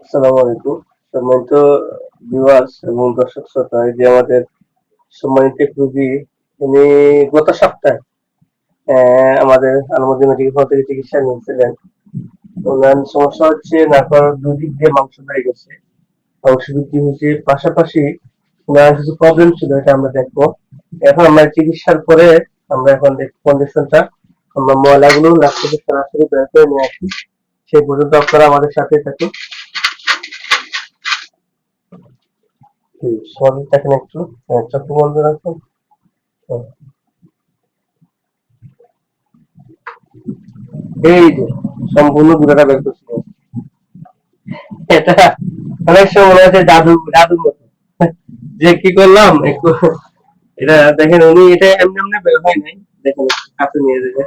আসসালামু আলাইকুম। সম্মানিত ভিউয়ার্স এবং দর্শক শ্রোতা, এই যে আমাদের সম্মানিত এক রোগী, উনি গত সপ্তাহে আমাদের আলমদি মেডিকেল কলেজ থেকে চিকিৎসা নিয়েছিলেন। ওনার সমস্যা হচ্ছে নাকের দুই দিক দিয়ে মাংস হয়ে গেছে, মাংস বৃদ্ধি হয়েছে, পাশাপাশি ওনার কিছু প্রবলেম ছিল, এটা আমরা দেখবো। এখন আমরা চিকিৎসার পরে আমরা এখন দেখবো কন্ডিশনটা, আমরা ময়লাগুলো নাক থেকে সরাসরি বের করে নিয়ে আসি। সেই পর্যন্ত আপনারা আমাদের সাথে থাকুন। সরি দেখেন একটু, চোখে বন্ধ রাখুন। হুম। এই যে সম্পূর্ণ গুড়াটা বের করছি। এটা অনেক সময় মনে হচ্ছে জাদু জাদুর মতো। যে কি করলাম একটু, এটা দেখেন উনি এটা এমনি এমনি বের হয় নাই। দেখেন একটু কাছে নিয়ে যাবে।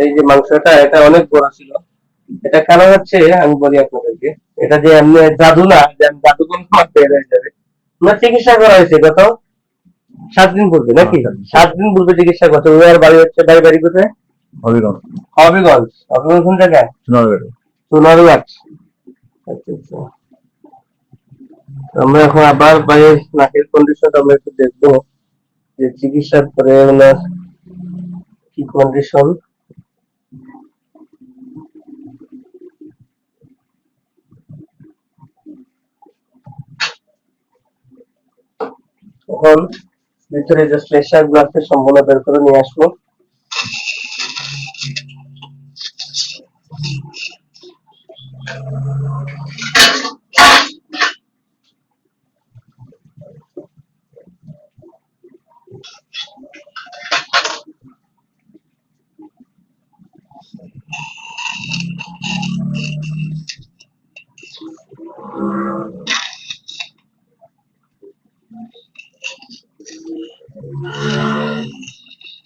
এই যে মাংসটা এটা অনেক বড় ছিল। এটা কারণ হচ্ছে আমি বলি আপনাদেরকে, এটা যে এমনি জাদু না, যে আমি জাদু করলে আমার বের হয়ে যাবে। আমার চিকিৎসা করা হয়েছে গত 7 দিন পূর্বে, নাকি 7 দিন পূর্বে চিকিৎসা করছে। ওনার বাড়ি হচ্ছে বাড়ি কোথায়? হবিগঞ্জ। হবিগঞ্জ হবিগঞ্জ কোন জায়গায়? সোনারগাঁও। সোনারগাঁ। আচ্ছা আচ্ছা। আমরা এখন আবার বাইরে নাকের কন্ডিশনটা আমরা একটু দেখবো, যে চিকিৎসার পরে ওনার কি কন্ডিশন। এখন ভিতরে যে প্রেশার গুলো আছে সম্পূর্ণ বের করে নিয়ে আসবো।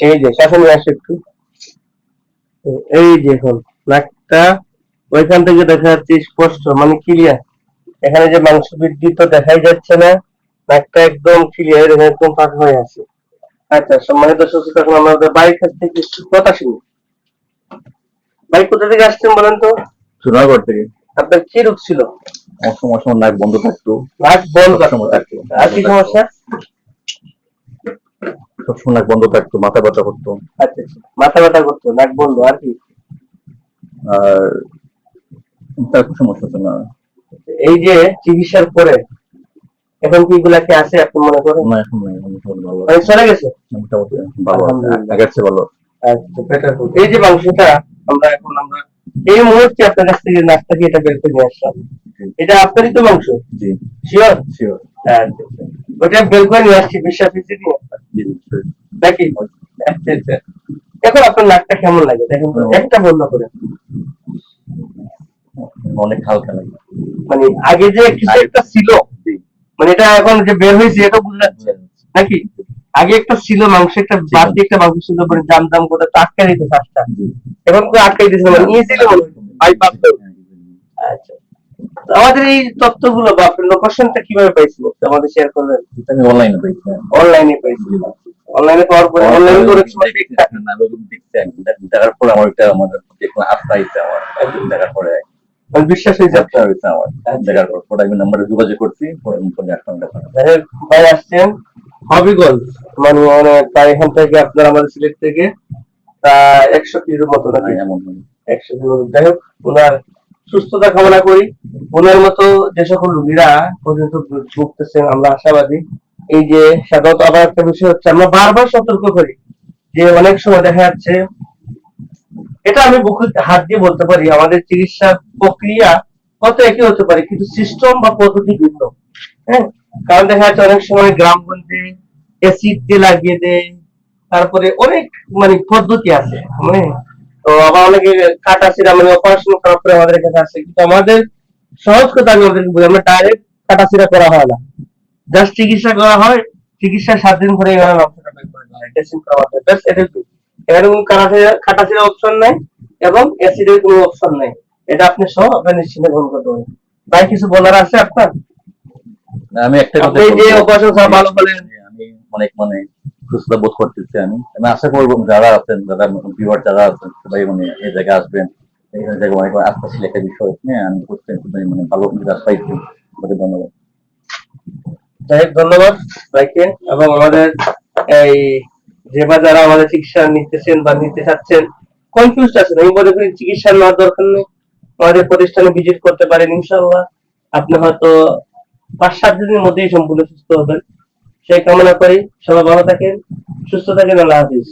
এই যে কাছে নিয়ে আসে একটু। এই যে এখন নাকটা ওইখান থেকে দেখা যাচ্ছে স্পষ্ট, মানে ক্লিয়ার। এখানে যে মাংস বৃদ্ধি তো দেখাই যাচ্ছে না, নাকটা একদম ক্লিয়ার, একদম ফাঁকা হয়ে আছে। আচ্ছা সম্মানিত দর্শক, এখন আমাদের বাড়ির কাছ থেকে কিছু কথা শুনি। ভাই কোথা থেকে আসছেন বলেন তো? সোনারগড় থেকে। আপনার কি রোগ ছিল? এক সময় সময় নাক বন্ধ থাকতো। নাক বন্ধ থাকতো। আর কি সমস্যা? সবসময় নাক বন্ধ থাকতো, মাথা ব্যথা করতো। আচ্ছা আচ্ছা, মাথা ব্যথা করতো, নাক বন্ধ, আর কি? আর তার কোনো সমস্যা হতো না। এই যে চিকিৎসার পরে এখন কি এগুলা কি আছে আপনি মনে করেন? না এখন নাই, এখন সব ভালো আছে। চলে গেছে? মোটামুটি ভালো আছে, আগের চেয়ে ভালো। আচ্ছা বেটার। এই যে মাংসটা আমরা এই মুহূর্তে আপনার কাছ থেকে নাকটাকে এটা বের করে নিয়ে আসলাম, এটা আপনারই তো মাংস? জি। শিওর? শিওর। আচ্ছা আচ্ছা। ওটা বের করে নিয়ে আসছি, বিশ্বাস হচ্ছে কি আপনার? জি নাকি? আচ্ছা আচ্ছা। এখন আপনার নাকটা কেমন লাগে দেখেন তো, একটা বন্ধ করে। অনেক হালকা লাগে, মানে আগে যে কিছু একটা ছিল, মানে এটা এখন যে বের হয়েছে এটা বুঝা যাচ্ছে নাকি? আগে একটা ছিল মাংস, একটা বাড়তি একটা মাংস ছিল, মানে জাম জাম করে তো আটকে দিতে শ্বাসটা। এখন তো আটকে দিচ্ছে মানে ইজিলি বাইপাস। আচ্ছা, তো আমাদের এই তথ্যগুলো বা আপনার লোকেশনটা কিভাবে পাইছিল আমাদের শেয়ার করবেন? আমি অনলাইনে পাইছি। অনলাইনে পাইছি। অনলাইনে পাওয়ার পরে অনলাইনে তো অনেক সময় ঠিক থাকে না, আমি দেখার পর আমার একটা আমাদের দেখলাম আস্থা আইছে আমার, একদম দেখার পরে মানে বিশ্বাস হয়েছে আপনার? হয়েছে আমার দেখার পর পরে আমি নাম্বারে যোগাযোগ করছি, পরে আমি ফোনে আসলাম দেখা। ভাই আসছেন হবিগঞ্জ, মানে প্রায় এখান থেকে আপনার আমাদের সিলেট থেকে প্রায় 100 কিলোর মতো নাকি? এমন 100 কিলো। যাই হোক, ওনার সুস্থতা কামনা করি। ওনার মতো যে সকল রোগীরা পর্যন্ত ভুগতেছেন, আমরা আশাবাদী। এই যে সাধারণত আবার একটা বিষয় হচ্ছে, আমরা বারবার সতর্ক করি যে অনেক সময় দেখা যাচ্ছে, এটা আমি বুকে হাত দিয়ে বলতে পারি, আমাদের চিকিৎসা প্রক্রিয়া কত একই হতে পারে, কিন্তু সিস্টেম বা পদ্ধতি ভিন্ন। হ্যাঁ, কারণ দেখা যাচ্ছে অনেক সময় গ্রামগঞ্জে অ্যাসিড দিয়ে লাগিয়ে দেয়, তারপরে অনেক মানে পদ্ধতি আছে, মানে তো আবার অনেকে কাটা ছিড়া মানে অপারেশন করার পরে আমাদের কাছে আসে, কিন্তু আমাদের সহজ কথা আমি ওদেরকে বলি, আমরা ডাইরেক্ট কাটা ছিড়া করা হয় না, জাস্ট চিকিৎসা করা হয়। চিকিৎসা 7 দিন পরে এখানে রক্তটা বের করে দেওয়া হয়, ড্রেসিং করা হয়, ব্যাস এটুকু। এখানে কোনো কাটা ছিড়া অপশন নাই এবং অ্যাসিডের কোনো অপশন নাই। এটা আপনি সহ আপনি নিশ্চিন্তে গ্রহণ করতে পারেন। ভাই কিছু বলার আছে আপনার? আমি একটা কথা আপনি যে অপারেশন ভালো বলেন, আমি অনেক মানে সুস্থ বোধ করতেছি। আমি আশা করবো যারা আছেন, যারা ভিউয়ার যারা আছেন, সবাই মানে এই জায়গায় আসবেন এখানে জায়গায় অনেক আস্থা ছিল একটা বিষয়। হ্যাঁ, আমি করতে মানে ভালো রেজাল্ট পাইছি। আপনাকে ধন্যবাদ। যাই হোক, ধন্যবাদ ভাইকে। এবং আমাদের এই যে বা যারা আমাদের চিকিৎসা নিতেছেন বা নিতে চাচ্ছেন, কনফিউজ আছেন, আমি মনে করি চিকিৎসা নেওয়ার দরকার নেই, আমাদের প্রতিষ্ঠানে ভিজিট করতে পারেন, ইনশাআল্লাহ আপনি হয়তো 5-7 দিনের মধ্যেই সম্পূর্ণ সুস্থ হবেন। সেই কামনা করি। সবাই ভালো থাকেন, সুস্থ থাকেন। আল্লাহ হাফিজ।